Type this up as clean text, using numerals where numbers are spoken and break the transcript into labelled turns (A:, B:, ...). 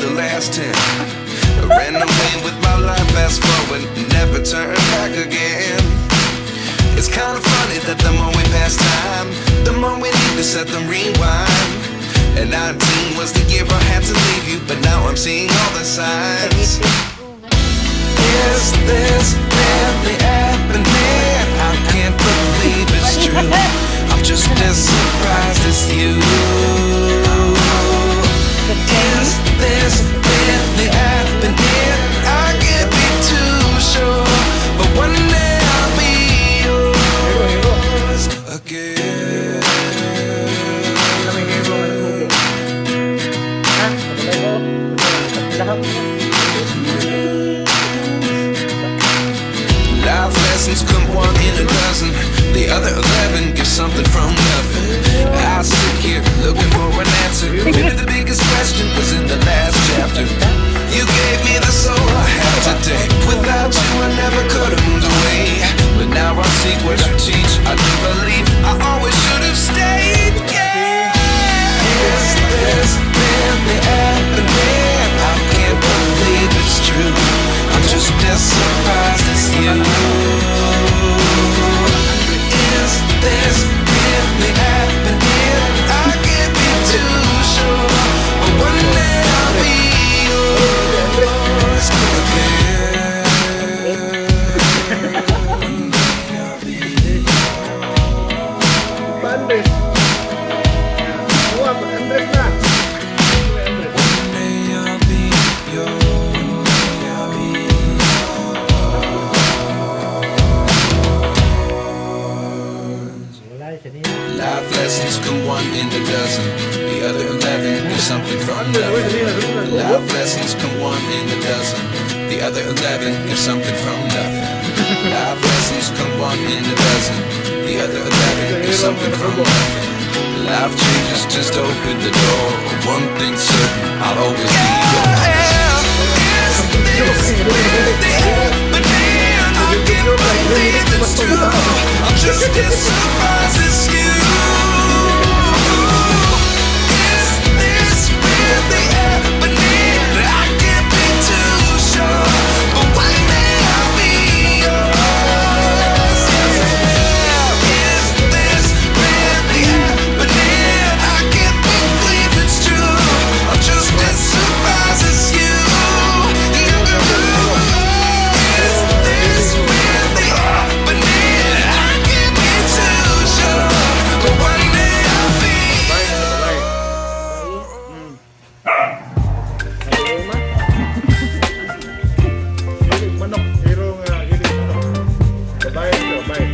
A: the last 10. I ran away with my life, fast forward, never turn back again. It's kind of funny that the more we pass time, the more we need to set them rewind. And 19 was the year I had to leave you, but now I'm seeing all the signs. Is this really happening? I can't believe it's true. I'm just as surprised as you. Is this really happening? I can't be too sure, but one day I'll be yours again. Life lessons come one in a dozen. The other 11 give something from nothing. I sit here looking for an answer. Maybe the biggest question was in the last chapter. You gave me the soul I have today. Without you I never could have moved away. But now I see what you teach. I do believe I always should have stayed. Yeah. Is this really happening? I can't believe it's true. I'm just as surprised as you. Is this really happening? I can't be too sure, but one day I'll be yours again. One day I'll be yours. Life lessons come one in a dozen. The other 11 is something from nothing. Life lessons come one in a dozen. The other 11 is something from nothing. Life lessons come one in a dozen. The other 11 is something from nothing. Life changes just open the door. One thing's certain, I'll always be yours. I'm just as surprised as you. Is this really happening? I can't be too sure, but one day I'll be yours. Is this really happening? I can't believe it's true. I'm just as surprised as you. Is this really happening? I can't be too sure, but one day I'll be
B: manok, hero nga, gili manok. Babae ito, babae.